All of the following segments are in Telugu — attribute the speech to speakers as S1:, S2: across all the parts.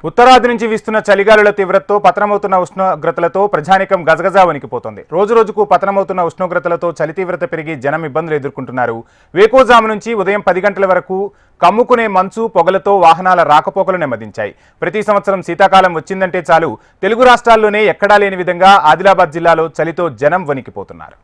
S1: ఉత్తరాది నుంచి వీస్తున్న చలిగాలుల తీవ్రతతో పతనమవుతున్న ఉష్ణోగ్రతలతో ప్రజానికం గజగజా వణికిపోతోంది. రోజురోజుకు పతనమవుతున్న ఉష్ణోగ్రతలతో చలి తీవ్రత పెరిగి జనం ఇబ్బందులు ఎదుర్కొంటున్నారు. వేకోజాము నుంచి ఉదయం 10 గంటల వరకు కమ్ముకునే మంచు పొగలతో వాహనాల రాకపోకలు నెమ్మదించాయి. ప్రతి సంవత్సరం శీతాకాలం వచ్చిందంటే చాలు తెలుగు రాష్ట్రాల్లోనే ఎక్కడా లేని విధంగా ఆదిలాబాద్ జిల్లాలో చలితో జనం వణికిపోతున్నారు.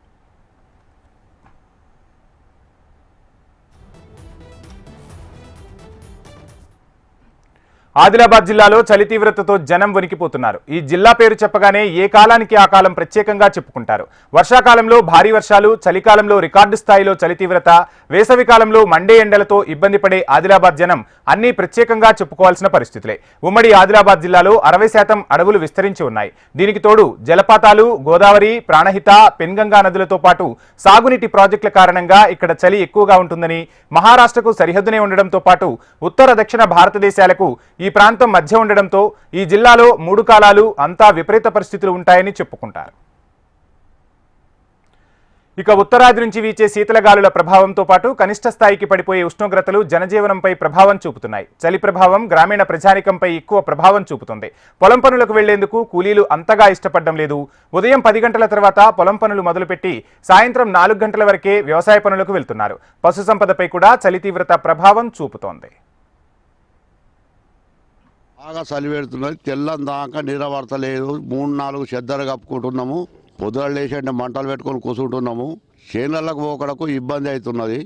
S1: ఆదిలాబాద్ జిల్లాలో చలి తీవ్రతతో జనం వణికిపోతున్నారు. ఈ జిల్లా పేరు చెప్పగానే ఏ కాలానికి ఆ కాలం ప్రత్యేకంగా చెప్పుకుంటారు. వర్షాకాలంలో భారీ వర్షాలు, చలికాలంలో రికార్డు స్థాయిలో చలి తీవ్రత, వేసవి కాలంలో మండే ఎండలతో ఇబ్బంది పడే ఆదిలాబాద్ జనం అన్నీ ప్రత్యేకంగా చెప్పుకోవాల్సిన పరిస్థితులే. ఉమ్మడి ఆదిలాబాద్ జిల్లాలో 60% అడవులు విస్తరించి ఉన్నాయి. దీనికి తోడు జలపాతాలు, గోదావరి, ప్రాణహిత, పెన్గంగా నదులతో పాటు సాగునీటి ప్రాజెక్టుల కారణంగా ఇక్కడ చలి ఎక్కువగా ఉంటుందని, మహారాష్ట్రకు సరిహద్దునే ఉండడంతో పాటు ఉత్తర దక్షిణ భారతదేశాలకు ఈ ప్రాంతం మధ్య ఉండడంతో ఈ జిల్లాలో 3 కాలాలు అంతా విపరీత పరిస్థితులు ఉంటాయని చెప్పుకుంటారు. ఇక ఉత్తరాది నుంచి వీచే శీతలగాలుల ప్రభావంతో పాటు కనిష్ట స్థాయికి పడిపోయే ఉష్ణోగ్రతలు జనజీవనంపై ప్రభావం చూపుతున్నాయి. చలి ప్రభావం గ్రామీణ ప్రజానికంపై ఎక్కువ ప్రభావం చూపుతుంది. పొలం పనులకు వెళ్లేందుకు కూలీలు అంతగా ఇష్టపడడం లేదు. ఉదయం 10 గంటల తర్వాత పొలం పనులు మొదలుపెట్టి సాయంత్రం 4 గంటల వరకే వ్యవసాయ పనులకు వెళ్తున్నారు. పశు సంపదపై కూడా చలి తీవ్రత ప్రభావం చూపుతోంది.
S2: బాగా చలి పెడుతున్నది. తెల్లం దాకా నిద్రపడతలేదు. 3-4 చెద్దరు కప్పుకుంటున్నాము. పొద్దున లేచంటే మంటలు పెట్టుకొని కూర్చుంటున్నాము. చేనులకు పోకడకు ఇబ్బంది అవుతున్నది.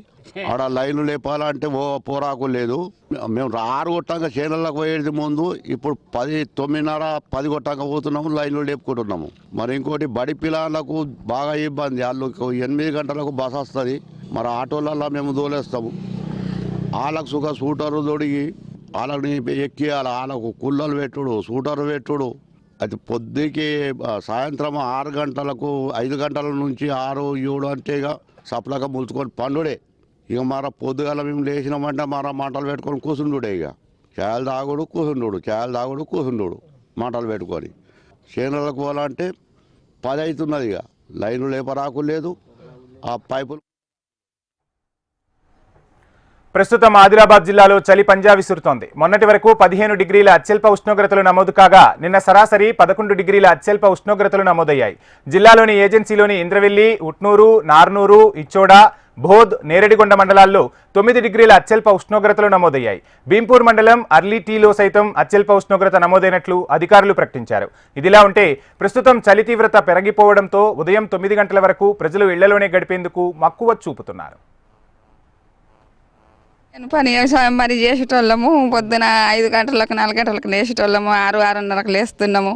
S2: ఆడ లైన్లు లేపాలంటే పోరాకు లేదు. మేము 6 కొట్టాక చేనులకు పోయేది ముందు, ఇప్పుడు 9:30-10 కొట్టాక పోతున్నాము, లైన్లు లేపుకుంటున్నాము. మరి ఇంకోటి బడి పిల్లలకు బాగా ఇబ్బంది. వాళ్ళు 8 గంటలకు బస్ వస్తుంది. మరి ఆటోలలో మేము దోలేస్తాము. వాళ్ళకు సుఖ సూటరు తొడిగి వాళ్ళని ఎక్కియాలి. వాళ్ళకు కుళ్ళలు పెట్టుడు, సూటరు పెట్టుడు. అది పొద్దుకి సాయంత్రం 6 గంటలకు 5 గంటల నుంచి 6-7 అంటే ఇక సప్లగా ములుచుకొని పండుడే. ఇక మన పొద్దుగాల మేము లేచినామంటే మన మంటలు పెట్టుకొని కూర్చుండుడే. ఇక చాయలు తాగుడు కూర్చుండు, చాయలు తాగుడు కూర్చుండు, మంటలు పెట్టుకొని. చేనులకు పోవాలంటే 10 అవుతున్నది. ఇక లైన్లు లేపరాకు లేదు. ఆ పైపులు
S1: ప్రస్తుతం ఆదిలాబాద్ జిల్లాలో చలి పంజా విసురుతోంది. మొన్నటి వరకు 15 డిగ్రీల అత్యల్ప ఉష్ణోగ్రతలు నమోదు కాగా నిన్న సరాసరి 11 డిగ్రీల అత్యల్ప ఉష్ణోగ్రతలు నమోదయ్యాయి. జిల్లాలోని ఏజెన్సీలోని ఇంద్రవెల్లి, ఉట్నూరు, నార్నూరు, ఇచ్చోడ, బోధ్, నేరడిగొండ మండలాల్లో 9 డిగ్రీల అత్యల్ప ఉష్ణోగ్రతలు నమోదయ్యాయి. భీంపూర్ మండలం అర్లీటీలో సైతం అత్యల్ప ఉష్ణోగ్రత నమోదైనట్లు అధికారులు ప్రకటించారు. ఇదిలా ఉంటే ప్రస్తుతం చలి తీవ్రత పెరిగిపోవడంతో ఉదయం 9 గంటల వరకు ప్రజలు ఇళ్లలోనే గడిపేందుకు మక్కువ చూపుతున్నారు.
S3: పని వ్యవసాయం మరి చేసేటోళ్ళము. పొద్దున 5 గంటలకు 4 గంటలకు లేచేటోళ్ళము. 6-6:30కు లేస్తున్నాము.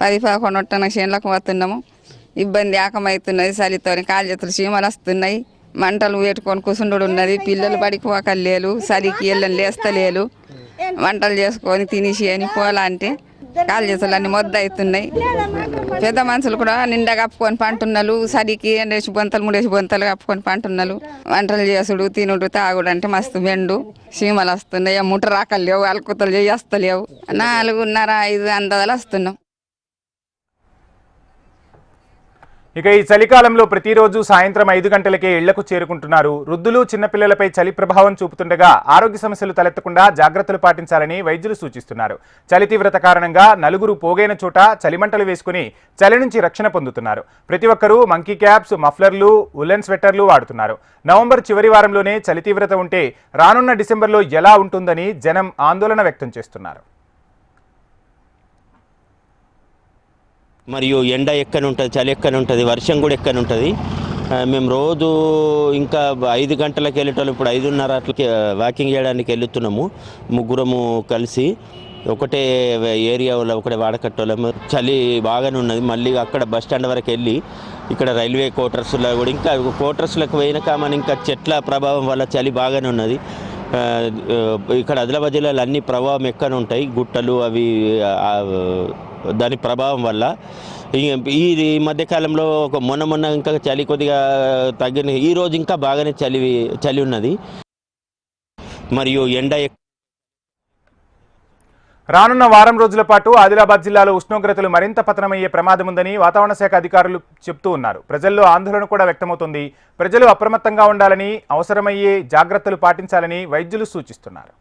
S3: 10-11 చేనులకు పోతున్నాము. ఇబ్బంది ఆకమవుతున్నది. చలితోని కాలు చేతులు చీమలు వస్తున్నాయి. మంటలు పెట్టుకొని కూసుండు ఉన్నది. పిల్లలు బడికి పోకలేలు, చలికి వెళ్ళని లేస్తలేలు. వంటలు చేసుకొని తినేసి అని పోవాలంటే కాలు చేతులు అన్ని మొద్దు అవుతున్నాయి. పెద్ద మనుషులు కూడా నిండా కప్పుకొని పంటున్నారు. చలికి 2 బొంతలు 3 బొంతలు కప్పుకొని పంటున్నారు. వంటలు చేసుడు, తినుడు, తాగుడు అంటే మస్తు మెండు. చీమలు వస్తున్నాయి. ముట్ట రాకలేవు, అలుకుతలు చేస్తలేవు. 4:30-5 అందాలు వస్తున్నాం.
S1: ఇక ఈ చలికాలంలో ప్రతిరోజు సాయంత్రం 5 గంటలకే ఇళ్లకు చేరుకుంటున్నారు. వృద్ధులు, చిన్నపిల్లలపై చలి ప్రభావం చూపుతుండగా ఆరోగ్య సమస్యలు తలెత్తకుండా జాగ్రత్తలు పాటించాలని వైద్యులు సూచిస్తున్నారు. చలి తీవ్రత కారణంగా నలుగురు పోగైన చోట చలిమంటలు వేసుకుని చలి నుంచి రక్షణ పొందుతున్నారు. ప్రతి ఒక్కరూ మంకీ క్యాప్స్, మఫ్లర్లు, ఉలెన్ స్వెట్టర్లు వాడుతున్నారు. నవంబర్ చివరి వారంలోనే చలి తీవ్రత ఉంటే రానున్న డిసెంబర్లో ఎలా ఉంటుందని జనం ఆందోళన వ్యక్తం చేస్తున్నారు.
S4: మరియు ఎండ ఎక్కని ఉంటుంది, చలి ఎక్కని ఉంటుంది, వర్షం కూడా ఎక్కని ఉంటుంది. మేము రోజు ఇంకా 5 గంటలకు వెళ్ళేటోళ్ళు ఇప్పుడు 5:30 అట్లకి వాకింగ్ చేయడానికి వెళ్తున్నాము. ముగ్గురము కలిసి ఒకటే ఏరియాలో ఒకటే వాడకట్టోళ్ళము. చలి బాగానే ఉన్నది. మళ్ళీ అక్కడ బస్ స్టాండ్ వరకు వెళ్ళి ఇక్కడ రైల్వే క్వార్టర్స్లో కూడా ఇంకా క్వార్టర్స్లకు పోయినాక మన ఇంకా చెట్ల ప్రభావం వల్ల చలి బాగానే ఉన్నది. ఇక్కడ ఆదిలాబాద్ జిల్లాలో అన్ని ప్రభావం ఎక్కని ఉంటాయి. గుట్టలు అవి దాని ప్రభావం వల్ల ఈ మధ్యకాలంలో మొన్న ఇంకా చలి కొద్దిగా తగ్గిన. ఈరోజు ఇంకా బాగానే చలి ఉన్నది. మరియు ఎండ
S1: రానున్న వారం రోజుల పాటు ఆదిలాబాద్ జిల్లాలో ఉష్ణోగ్రతలు మరింత పతనమయ్యే ప్రమాదం ఉందని వాతావరణ శాఖ అధికారులు చెబుతూ ఉన్నారు. ప్రజల్లో ఆందోళన కూడా వ్యక్తమవుతోంది. ప్రజలు అప్రమత్తంగా ఉండాలని, అవసరమయ్యే జాగ్రత్తలు పాటించాలని వైద్యులు సూచిస్తున్నారు.